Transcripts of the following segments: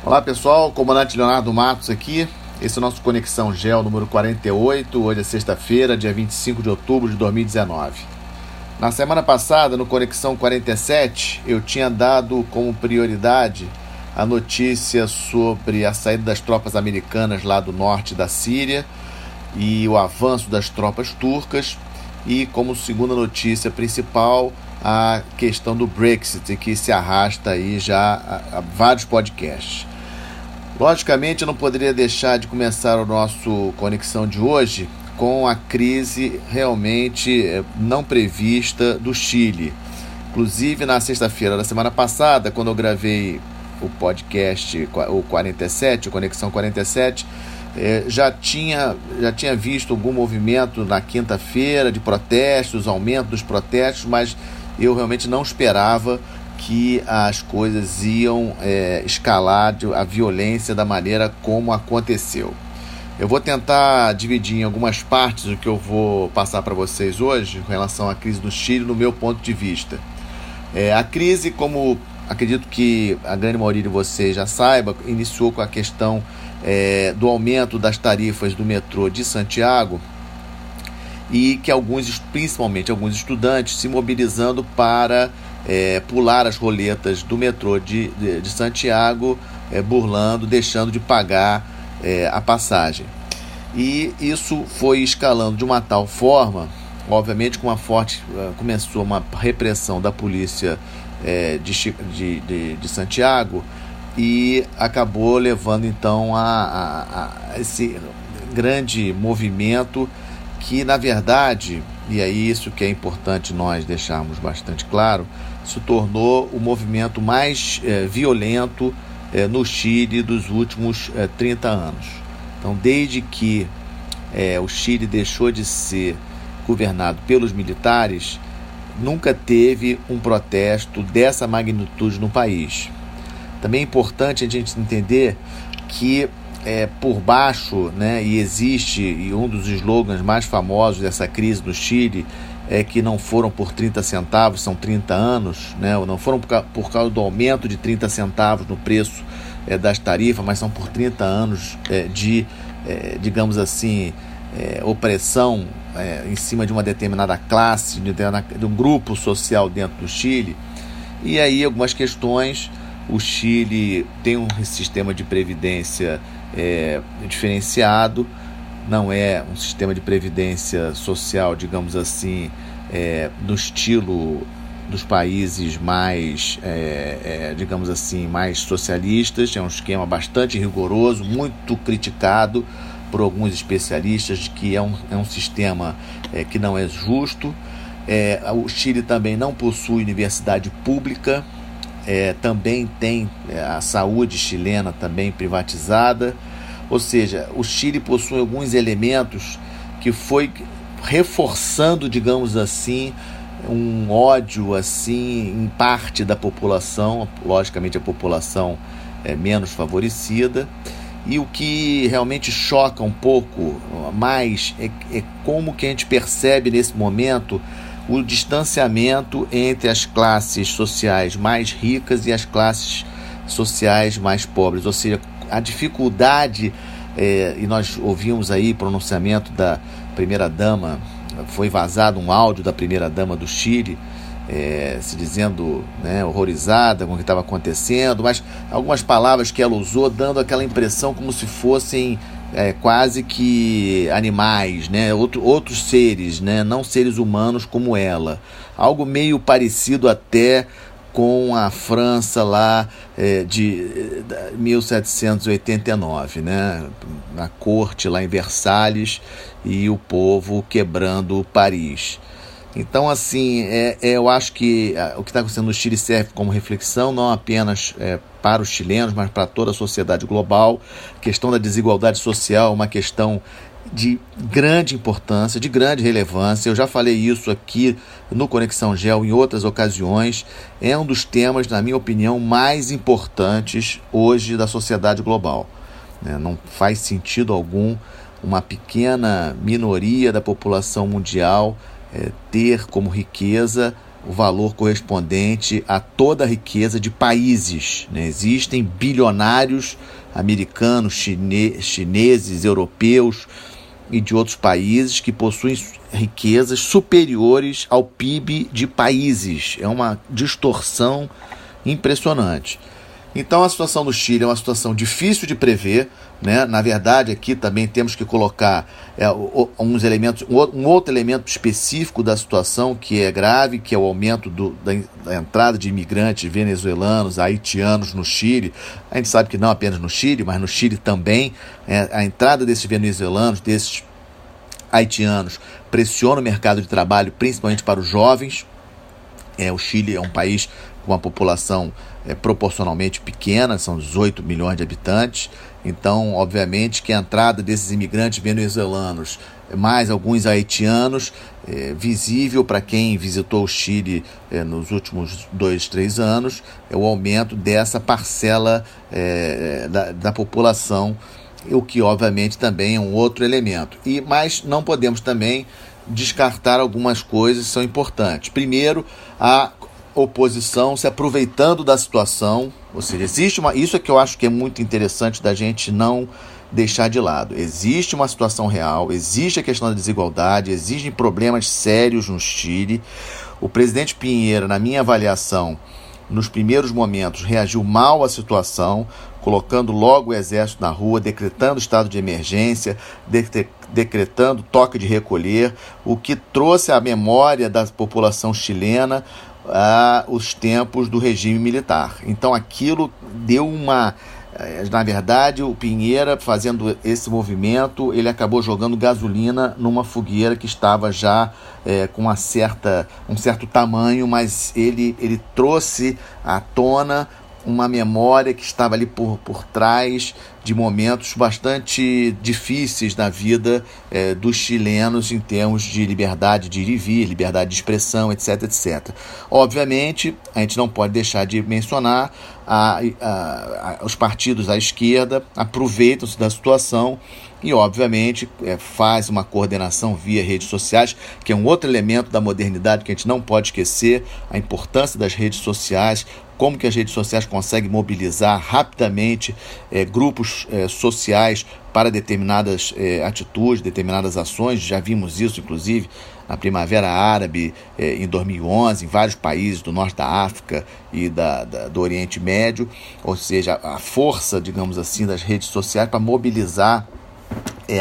Olá pessoal, comandante Leonardo Matos aqui. Esse é o nosso Conexão Geo número 48, hoje é sexta-feira, dia 25 de outubro de 2019. Na semana passada, no Conexão 47, eu tinha dado como prioridade a notícia sobre a saída das tropas americanas lá do norte da Síria e o avanço das tropas turcas, e como segunda notícia principal, a questão do Brexit, que se arrasta aí já há vários podcasts. Logicamente, eu não poderia deixar de começar o nosso Conexão de hoje com a crise realmente não prevista do Chile. Inclusive, na sexta-feira da semana passada, quando eu gravei o podcast, o 47, o Conexão 47, já tinha visto algum movimento na quinta-feira de protestos, aumento dos protestos, mas eu realmente não esperava que as coisas iam escalar a violência da maneira como aconteceu. Eu vou tentar dividir em algumas partes o que eu vou passar para vocês hoje com relação à crise do Chile, no meu ponto de vista. A crise, como acredito que a grande maioria de vocês já saiba, iniciou com a questão do aumento das tarifas do metrô de Santiago, e que principalmente alguns estudantes, se mobilizando para pular as roletas do metrô de Santiago, burlando, deixando de pagar a passagem. E isso foi escalando de uma tal forma, obviamente começou uma repressão da polícia de Santiago, e acabou levando então a esse grande movimento que, na verdade, e é isso que é importante nós deixarmos bastante claro, se tornou o movimento mais violento no Chile dos últimos 30 anos. Então, desde que o Chile deixou de ser governado pelos militares, nunca teve um protesto dessa magnitude no país. Também é importante a gente entender que por baixo, e existe, e um dos slogans mais famosos dessa crise no Chile é que não foram por 30 centavos, são 30 anos, ou não foram por causa do aumento de 30 centavos no preço das tarifas, mas são por 30 anos de, digamos assim, opressão em cima de uma determinada classe, de um grupo social dentro do Chile. E aí algumas questões. O Chile tem um sistema de previdência diferenciado, não é um sistema de previdência social, digamos assim, no estilo dos países mais, digamos assim, mais socialistas. É um esquema bastante rigoroso, muito criticado por alguns especialistas, de que é um sistema que não é justo. O Chile também não possui universidade pública. Também tem a saúde chilena também privatizada, ou seja, o Chile possui alguns elementos que foi reforçando, digamos assim, um ódio assim em parte da população, logicamente a população menos favorecida. E o que realmente choca um pouco mais é como que a gente percebe nesse momento o distanciamento entre as classes sociais mais ricas e as classes sociais mais pobres, ou seja, a dificuldade, e nós ouvimos aí pronunciamento da primeira-dama, foi vazado um áudio da primeira-dama do Chile, se dizendo horrorizada com o que estava acontecendo, mas algumas palavras que ela usou dando aquela impressão como se fossem quase que animais, outros seres, não seres humanos como ela. Algo meio parecido até com a França lá de 1789, na corte lá em Versalhes, e o povo quebrando Paris. Então, assim, eu acho que o que está acontecendo no Chile serve como reflexão, não apenas para os chilenos, mas para toda a sociedade global. A questão da desigualdade social é uma questão de grande importância, de grande relevância. Eu já falei isso aqui no Conexão Geo em outras ocasiões. É um dos temas, na minha opinião, mais importantes hoje da sociedade global. Não faz sentido algum uma pequena minoria da população mundial ter como riqueza o valor correspondente a toda a riqueza de países, né? Existem bilionários americanos, chineses, europeus e de outros países que possuem riquezas superiores ao PIB de países. É uma distorção impressionante. Então a situação do Chile é uma situação difícil de prever, né? Na verdade, aqui também temos que colocar um outro elemento específico da situação que é grave, que é o aumento da entrada de imigrantes venezuelanos, haitianos no Chile. A gente sabe que não apenas no Chile, mas no Chile também, a entrada desses venezuelanos, desses haitianos, pressiona o mercado de trabalho, principalmente para os jovens. O Chile é um país com uma população proporcionalmente pequena, são 18 milhões de habitantes. Então, obviamente, que a entrada desses imigrantes venezuelanos, mais alguns haitianos, visível para quem visitou o Chile nos últimos 2-3 anos, é o aumento dessa parcela da população, o que, obviamente, também é um outro elemento. Mas não podemos também descartar algumas coisas que são importantes. Primeiro, a oposição se aproveitando da situação, ou seja, isso é que eu acho que é muito interessante da gente não deixar de lado. Existe uma situação real, existe a questão da desigualdade, existem problemas sérios no Chile. O presidente Piñera, na minha avaliação, nos primeiros momentos, reagiu mal à situação, colocando logo o exército na rua, decretando estado de emergência, decretando toque de recolher, o que trouxe à memória da população chilena os tempos do regime militar. Então aquilo deu na verdade, o Piñera, fazendo esse movimento, ele acabou jogando gasolina numa fogueira que estava já com um certo tamanho, mas ele trouxe à tona uma memória que estava ali por trás de momentos bastante difíceis na vida dos chilenos em termos de liberdade de ir e vir, liberdade de expressão, etc, etc. Obviamente, a gente não pode deixar de mencionar os partidos à esquerda aproveitam-se da situação e, obviamente, faz uma coordenação via redes sociais, que é um outro elemento da modernidade que a gente não pode esquecer, a importância das redes sociais, como que as redes sociais conseguem mobilizar rapidamente grupos sociais para determinadas atitudes, determinadas ações. Já vimos isso, inclusive, na Primavera Árabe, em 2011, em vários países do norte da África e do Oriente Médio, ou seja, a força, digamos assim, das redes sociais para mobilizar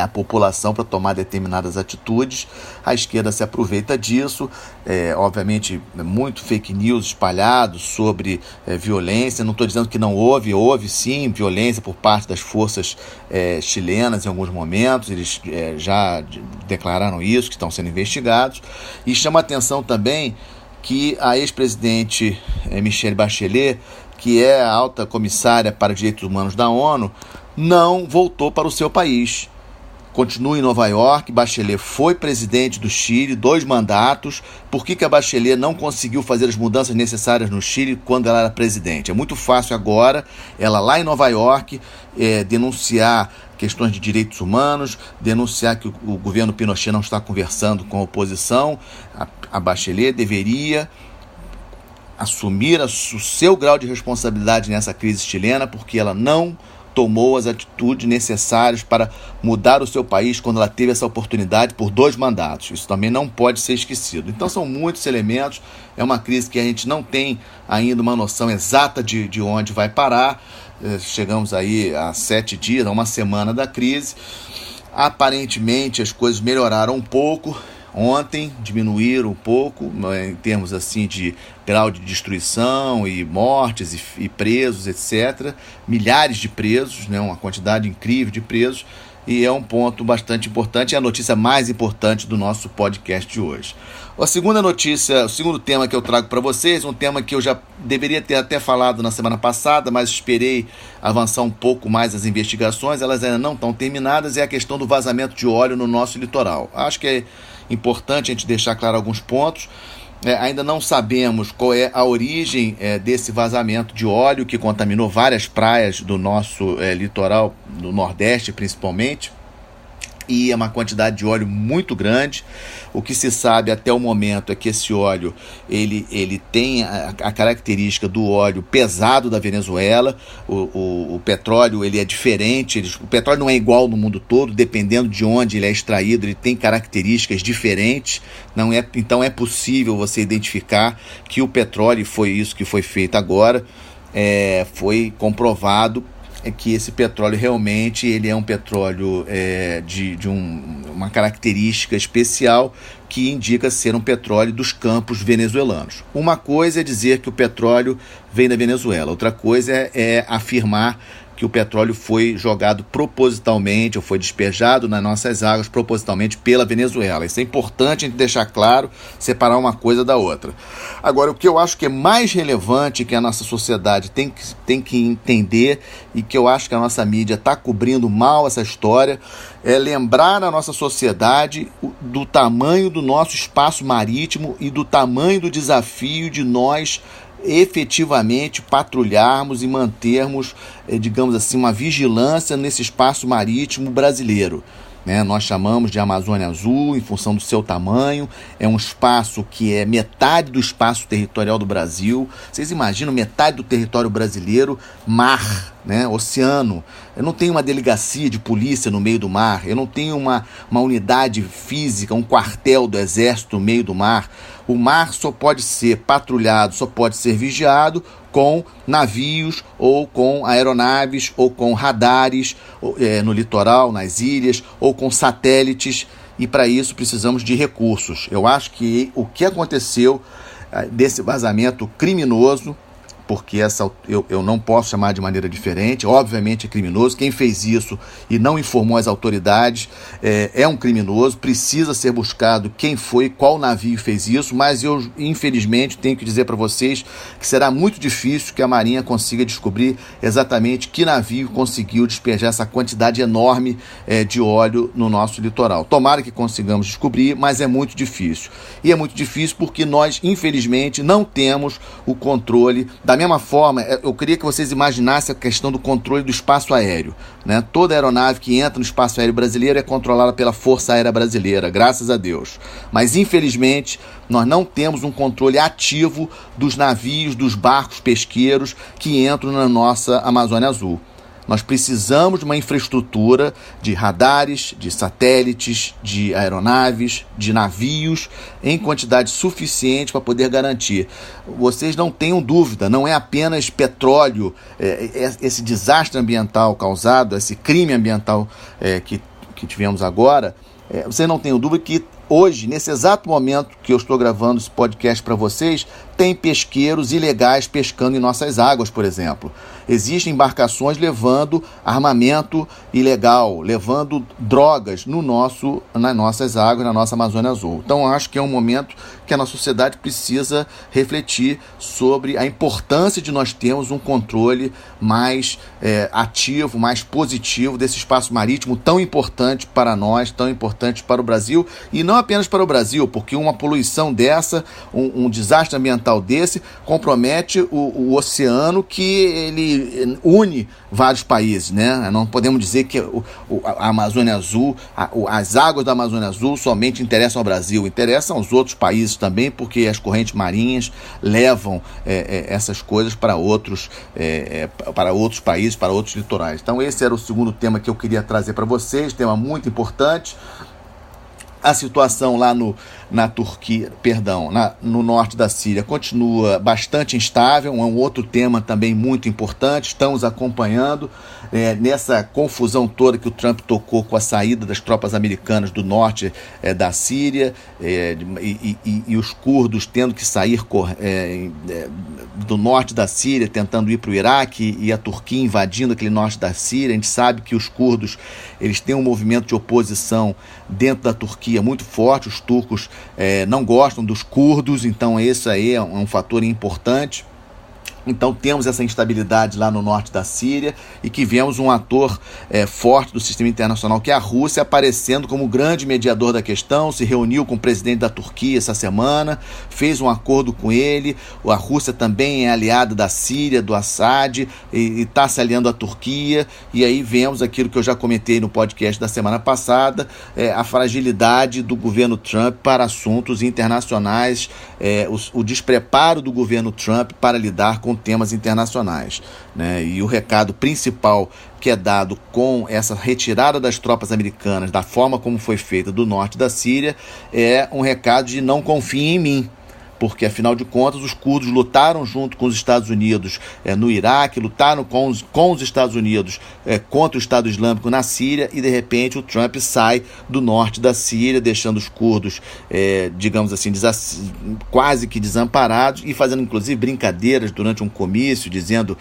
a população para tomar determinadas atitudes. A esquerda se aproveita disso, obviamente muito fake news espalhados sobre violência. Não estou dizendo que não houve sim violência por parte das forças chilenas em alguns momentos, eles já declararam isso, que estão sendo investigados. E chama a atenção também que a ex-presidente Michelle Bachelet, que é a alta comissária para direitos humanos da ONU, não voltou para o seu país. Continua em Nova York. Bachelet foi presidente do Chile, 2 mandatos. Por que a Bachelet não conseguiu fazer as mudanças necessárias no Chile quando ela era presidente? É muito fácil agora, ela lá em Nova York, denunciar questões de direitos humanos, denunciar que o governo Pinochet não está conversando com a oposição. A Bachelet deveria assumir o seu grau de responsabilidade nessa crise chilena, porque ela não tomou as atitudes necessárias para mudar o seu país quando ela teve essa oportunidade por 2 mandatos. Isso também não pode ser esquecido. Então são muitos elementos, é uma crise que a gente não tem ainda uma noção exata de onde vai parar. Chegamos aí a 7 dias, a uma semana da crise. Aparentemente as coisas melhoraram um pouco. Ontem diminuíram um pouco em termos assim de grau de destruição e mortes e presos, etc. Milhares de presos, né? Uma quantidade incrível de presos, e é um ponto bastante importante, é a notícia mais importante do nosso podcast de hoje. A segunda notícia, o segundo tema que eu trago para vocês, um tema que eu já deveria ter até falado na semana passada, mas esperei avançar um pouco mais as investigações, elas ainda não estão terminadas, é a questão do vazamento de óleo no nosso litoral. Acho que é importante a gente deixar claro alguns pontos. Ainda não sabemos qual é a origem desse vazamento de óleo que contaminou várias praias do nosso litoral, do Nordeste principalmente. e é uma quantidade de óleo muito grande. O que se sabe até o momento é que esse óleo ele tem a característica do óleo pesado da Venezuela. O petróleo ele é diferente, o petróleo não é igual no mundo todo, dependendo de onde ele é extraído, ele tem características diferentes. Então é possível você identificar que o petróleo, foi isso que foi feito agora, foi comprovado que esse petróleo realmente ele é um petróleo de uma característica especial que indica ser um petróleo dos campos venezuelanos. Uma coisa é dizer que o petróleo vem da Venezuela, outra coisa é afirmar que o petróleo foi jogado propositalmente ou foi despejado nas nossas águas propositalmente pela Venezuela. Isso é importante a gente deixar claro, separar uma coisa da outra. Agora, o que eu acho que é mais relevante que a nossa sociedade tem que entender, e que eu acho que a nossa mídia está cobrindo mal essa história, é lembrar a nossa sociedade do tamanho do nosso espaço marítimo e do tamanho do desafio de nós efetivamente patrulharmos e mantermos, digamos assim, uma vigilância nesse espaço marítimo brasileiro. Nós chamamos de Amazônia Azul em função do seu tamanho. É um espaço que é metade do espaço territorial do Brasil. Vocês imaginam metade do território brasileiro, mar, oceano. Eu não tenho uma delegacia de polícia no meio do mar. Eu não tenho uma unidade física, um quartel do exército no meio do mar. O mar só pode ser patrulhado, só pode ser vigiado com navios ou com aeronaves ou com radares no litoral, nas ilhas, ou com satélites, e para isso precisamos de recursos. Eu acho que o que aconteceu desse vazamento criminoso, porque eu não posso chamar de maneira diferente, obviamente é criminoso. Quem fez isso e não informou as autoridades é um criminoso, precisa ser buscado quem foi, qual navio fez isso, mas eu infelizmente tenho que dizer para vocês que será muito difícil que a Marinha consiga descobrir exatamente que navio conseguiu despejar essa quantidade enorme de óleo no nosso litoral. Tomara que consigamos descobrir, mas é muito difícil. E é muito difícil porque nós, infelizmente, não temos o controle. Da mesma forma, eu queria que vocês imaginassem a questão do controle do espaço aéreo. Toda aeronave que entra no espaço aéreo brasileiro é controlada pela Força Aérea Brasileira, graças a Deus. Mas, infelizmente, nós não temos um controle ativo dos navios, dos barcos pesqueiros que entram na nossa Amazônia Azul. Nós precisamos de uma infraestrutura de radares, de satélites, de aeronaves, de navios em quantidade suficiente para poder garantir. Vocês não tenham dúvida, não é apenas petróleo, esse desastre ambiental causado, esse crime ambiental que tivemos agora. Vocês não tenham dúvida que hoje, nesse exato momento que eu estou gravando esse podcast para vocês, tem pesqueiros ilegais pescando em nossas águas, por exemplo. Existem embarcações levando armamento ilegal, levando drogas nas nossas águas, na nossa Amazônia Azul. Então, acho que é um momento que a nossa sociedade precisa refletir sobre a importância de nós termos um controle mais ativo, mais positivo desse espaço marítimo tão importante para nós, tão importante para o Brasil, e não apenas para o Brasil, porque uma poluição dessa, um desastre ambiental desse, compromete o oceano, que ele une vários países, Não podemos dizer que a Amazônia Azul, as águas da Amazônia Azul somente interessam ao Brasil, interessam aos outros países também, porque as correntes marinhas levam essas coisas para outros países, para outros litorais. Então esse era o segundo tema que eu queria trazer para vocês, tema muito importante. A situação lá na Turquia, no norte da Síria, continua bastante instável, é um outro tema também muito importante. Estamos acompanhando nessa confusão toda que o Trump tocou com a saída das tropas americanas do norte da Síria, e os curdos tendo que sair do norte da Síria, tentando ir para o Iraque, e a Turquia invadindo aquele norte da Síria. A gente sabe que os curdos eles têm um movimento de oposição dentro da Turquia muito forte. Os turcos não gostam dos curdos, então esse aí é um fator importante. Então temos essa instabilidade lá no norte da Síria e que vemos um ator forte do sistema internacional, que é a Rússia, aparecendo como grande mediador da questão. Se reuniu com o presidente da Turquia essa semana, fez um acordo com ele. A Rússia também é aliada da Síria, do Assad, e está se aliando à Turquia. E aí vemos aquilo que eu já comentei no podcast da semana passada, a fragilidade do governo Trump para assuntos internacionais, o despreparo do governo Trump para lidar com temas internacionais, né? E o recado principal que é dado com essa retirada das tropas americanas, da forma como foi feita do norte da Síria, é um recado de não confiem em mim, porque afinal de contas os curdos lutaram junto com os Estados Unidos no Iraque, lutaram com os Estados Unidos contra o Estado Islâmico na Síria, e de repente o Trump sai do norte da Síria, deixando os curdos, digamos assim, quase que desamparados, e fazendo inclusive brincadeiras durante um comício, dizendo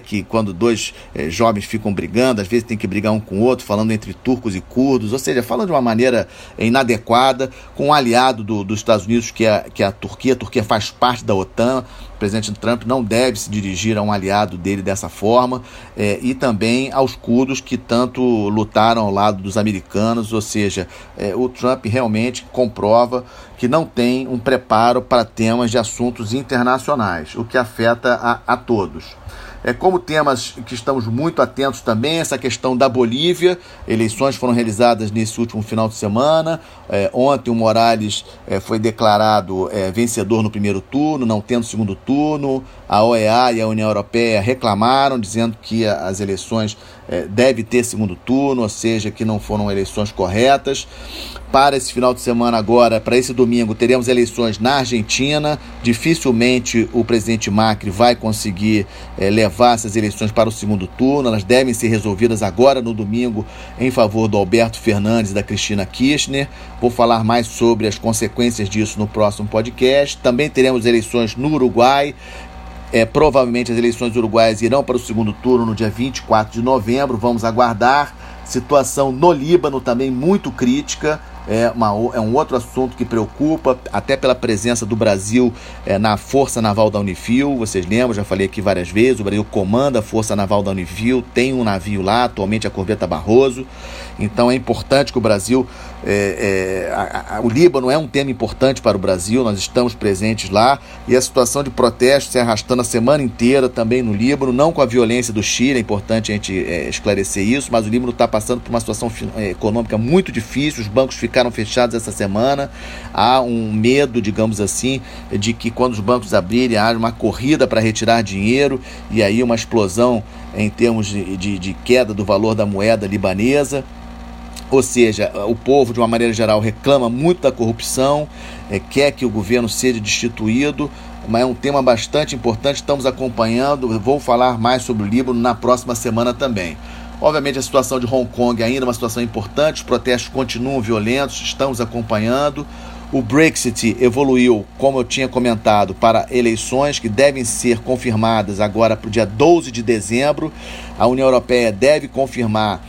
que quando dois jovens ficam brigando, às vezes tem que brigar um com o outro, falando entre turcos e curdos, ou seja, falando de uma maneira inadequada, com um aliado dos Estados Unidos, que é a Turquia. A Turquia faz parte da OTAN. O presidente Trump não deve se dirigir a um aliado dele dessa forma, e também aos curdos que tanto lutaram ao lado dos americanos, ou seja, o Trump realmente comprova que não tem um preparo para temas de assuntos internacionais, o que afeta a todos. Como temas que estamos muito atentos também, essa questão da Bolívia. Eleições foram realizadas nesse último final de semana. Ontem o Morales foi declarado vencedor no primeiro turno, não tendo segundo turno. A OEA e a União Europeia reclamaram, dizendo que as eleições devem ter segundo turno, ou seja, que não foram eleições corretas. Para esse final de semana agora, para esse domingo, teremos eleições na Argentina. Dificilmente o presidente Macri vai conseguir levar essas eleições para o segundo turno. Elas devem ser resolvidas agora no domingo em favor do Alberto Fernandes e da Cristina Kirchner. Vou falar mais sobre as consequências disso no próximo podcast. Também teremos eleições no Uruguai. Provavelmente as eleições uruguaias irão para o segundo turno no dia 24 de novembro. Vamos aguardar. Situação no Líbano também muito crítica. É um outro assunto que preocupa, até pela presença do Brasil na Força Naval da Unifil. Vocês lembram, já falei aqui várias vezes, o Brasil comanda a Força Naval da Unifil, tem um navio lá, atualmente a Corveta Barroso. Então é importante que o Brasil... o Líbano é um tema importante para o Brasil, nós estamos presentes lá, e a situação de protesto se arrastando a semana inteira também no Líbano, não com a violência do Chile, é importante a gente esclarecer isso, mas o Líbano está passando por uma situação econômica muito difícil. Os bancos ficaram fechados essa semana. Há um medo, digamos assim, de que quando os bancos abrirem haja uma corrida para retirar dinheiro, e aí uma explosão em termos de queda do valor da moeda libanesa. Ou seja, o povo, de uma maneira geral, reclama muito da corrupção, quer que o governo seja destituído, mas é um tema bastante importante, estamos acompanhando. Vou falar mais sobre o Líbano na próxima semana também. Obviamente a situação de Hong Kong ainda é uma situação importante, os protestos continuam violentos, estamos acompanhando. O Brexit evoluiu, como eu tinha comentado, para eleições que devem ser confirmadas agora para o dia 12 de dezembro. A União Europeia deve confirmar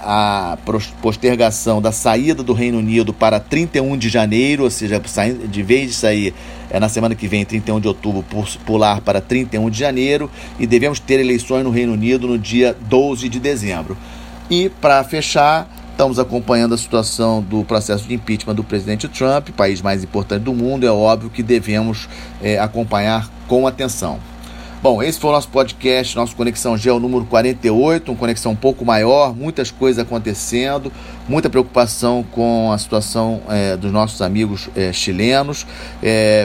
a postergação da saída do Reino Unido para 31 de janeiro, ou seja, de vez de sair na semana que vem, 31 de outubro, pular para 31 de janeiro, e devemos ter eleições no Reino Unido no dia 12 de dezembro. E, para fechar, estamos acompanhando a situação do processo de impeachment do presidente Trump, país mais importante do mundo. É óbvio que devemos acompanhar com atenção. Bom, esse foi o nosso podcast, nosso Conexão Geo número 48, uma conexão um pouco maior, muitas coisas acontecendo, muita preocupação com a situação dos nossos amigos chilenos.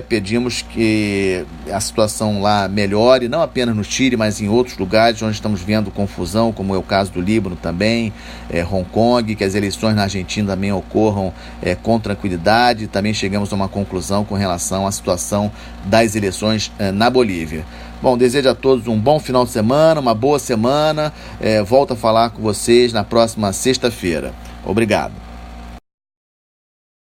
Pedimos que a situação lá melhore, não apenas no Chile, mas em outros lugares onde estamos vendo confusão, como é o caso do Líbano também, Hong Kong, que as eleições na Argentina também ocorram com tranquilidade. Também chegamos a uma conclusão com relação à situação das eleições na Bolívia. Bom, desejo a todos um bom final de semana, uma boa semana. Volto a falar com vocês na próxima sexta-feira. Obrigado.